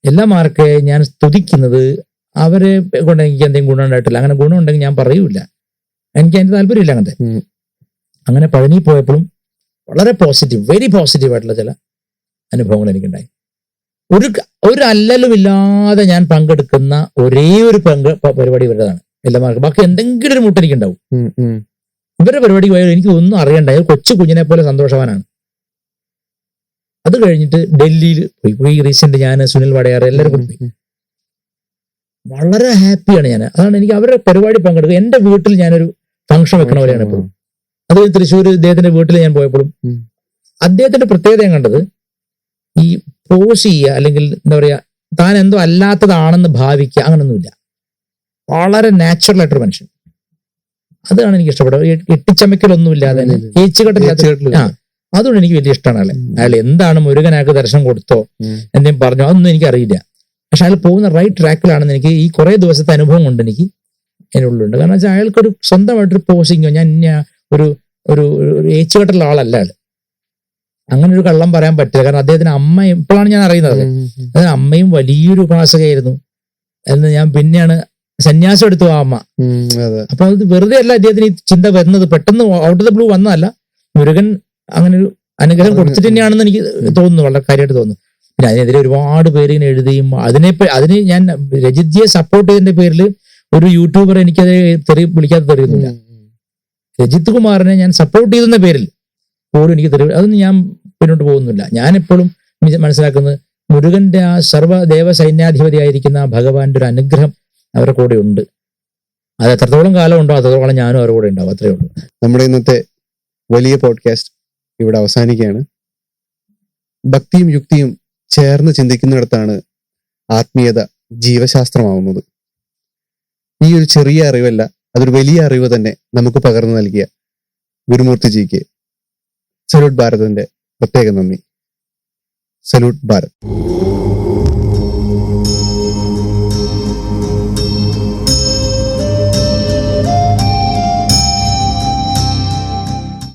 എല്ലാ മാർക്ക് ഞാൻ സ്തുതിക്കുന്നത് അവരെ കൊണ്ട് എനിക്ക് എന്തെങ്കിലും ഗുണം ഉണ്ടായിട്ടില്ല. അങ്ങനെ ഗുണം ഉണ്ടെങ്കിൽ ഞാൻ പറയൂല. എനിക്ക് അതിന്റെ താല്പര്യമില്ല അങ്ങനത്തെ. അങ്ങനെ പഴനി പോയപ്പോഴും വളരെ പോസിറ്റീവ്, വെരി പോസിറ്റീവ് ആയിട്ടുള്ള ചില അനുഭവങ്ങൾ എനിക്കുണ്ടായി. ഒരു അല്ലലും ഇല്ലാതെ ഞാൻ പങ്കെടുക്കുന്ന ഒരേ ഒരു പരിപാടി ഇവരുടേതാണ് എല്ലാമാർക്കും. ബാക്കി എന്തെങ്കിലും ഒരു മുട്ടെനിക്കുണ്ടാവും. ഇവരുടെ പരിപാടി പോയാൽ എനിക്ക് ഒന്നും അറിയണ്ട. കൊച്ചു കുഞ്ഞിനെ പോലെ സന്തോഷവാനാണ്. അത് കഴിഞ്ഞിട്ട് ഡൽഹിയിൽ പോയി. റീസെന്റ് ഞാൻ സുനിൽ വടയാർ എല്ലാവരും കൂടി പോയി. വളരെ ഹാപ്പിയാണ് ഞാൻ. അതാണ് എനിക്ക് അവരുടെ പരിപാടി പങ്കെടുക്കുക. എന്റെ വീട്ടിൽ ഞാനൊരു ഫംഗ്ഷൻ വെക്കണ പോലെയാണ് എപ്പോഴും. അത് തൃശ്ശൂർ ഇദ്ദേഹത്തിന്റെ വീട്ടിൽ ഞാൻ പോയപ്പോഴും അദ്ദേഹത്തിന്റെ പ്രത്യേകത ഞാൻ കണ്ടത് ഈ പോസ് ചെയ്യുക അല്ലെങ്കിൽ എന്താ പറയാ താൻ എന്തോ അല്ലാത്തതാണെന്ന് ഭാവിക്കുക അങ്ങനൊന്നുമില്ല. വളരെ നാച്ചുറൽ ആയിട്ടൊരു മനുഷ്യൻ. അതാണ് എനിക്ക് ഇഷ്ടപ്പെട്ടത്. എട്ടിച്ചമയ്ക്കലൊന്നുമില്ലാതെ അതുകൊണ്ട് എനിക്ക് വലിയ ഇഷ്ടമാണ് അയാൾ എന്താണ് മുരുകനാക്ക് ദർശനം കൊടുത്തോ എന്തെങ്കിലും പറഞ്ഞോ അതൊന്നും എനിക്കറിയില്ല. പക്ഷെ അയാൾ പോകുന്ന റൈറ്റ് ട്രാക്കിലാണെന്ന് എനിക്ക് ഈ കുറെ ദിവസത്തെ അനുഭവം കൊണ്ട് എനിക്ക് എൻ്റെ ഉള്ളിലുണ്ട്. കാരണം വെച്ചാൽ അയാൾക്കൊരു സ്വന്തമായിട്ടൊരു പോസിങ്ങോ ഞാൻ ഒരു ഒരു ഏച്ചുകെട്ടുള്ള ആളല്ല അയാൾ. അങ്ങനെ ഒരു കള്ളം പറയാൻ പറ്റില്ല. കാരണം അദ്ദേഹത്തിന് അമ്മയും ഇപ്പോഴാണ് ഞാൻ അറിയുന്നത് അതിന് അമ്മയും വലിയൊരു ഉപാസകയായിരുന്നു എന്ന് ഞാൻ പിന്നെയാണ് സന്യാസം എടുത്തു ആ അമ്മ. അപ്പൊ അത് വെറുതെ അല്ല അദ്ദേഹത്തിന് ഈ ചിന്ത വരുന്നത്, പെട്ടെന്ന് ഔട്ട് ഓഫ് ദ ബ്ലൂ വന്നതല്ല. മുരുകൻ അങ്ങനെ ഒരു അനുഗ്രഹം കൊടുത്തിട്ട് തന്നെയാണെന്ന് എനിക്ക് തോന്നുന്നു, വളരെ കാര്യമായിട്ട് തോന്നുന്നു. പിന്നെ അതിനെതിരെ ഒരുപാട് പേര് ഇങ്ങനെ എഴുതിയും അതിന് ഞാൻ രജിത്ജിയെ സപ്പോർട്ട് ചെയ്തതിന്റെ പേരിൽ ഒരു യൂട്യൂബർ എനിക്കത് വിളിക്കാതെ തെറിയുന്നില്ല. രജിത് കുമാറിനെ ഞാൻ സപ്പോർട്ട് ചെയ്തെന്ന പേരിൽ പോലും എനിക്ക് അതൊന്നും ഞാൻ പിന്നോട്ട് പോകുന്നില്ല. ഞാൻ എപ്പോഴും മനസ്സിലാക്കുന്നത് മുരുകന്റെ ആ സർവ്വദേവ സൈന്യാധിപതി ആയിരിക്കുന്ന ആ ഭഗവാന്റെ ഒരു അനുഗ്രഹം അവരുടെ കൂടെ ഉണ്ട്. അത് എത്രത്തോളം കാലം ഉണ്ടോ അത്രത്തോളം ഞാനും അവരുടെ കൂടെ ഉണ്ടാവും. അത്രയേ ഉള്ളൂ. നമ്മുടെ ഇന്നത്തെ വലിയ പോഡ്കാസ്റ്റ് ഇവിടെ അവസാനിക്കുകയാണ്. ഭക്തിയും യുക്തിയും ചേർന്ന് ചിന്തിക്കുന്നിടത്താണ് ആത്മീയത ജീവശാസ്ത്രമാവുന്നത്. ഈ ഒരു ചെറിയ അറിവല്ല, അതൊരു വലിയ അറിവ് തന്നെ നമുക്ക് പകർന്നു നൽകിയ ഗുരുമൂർത്തിജിക്ക് സല്യൂട്ട് ഭാരതിന്റെ പ്രത്യേക നന്ദി. സല്യൂട്ട് ഭാരത്.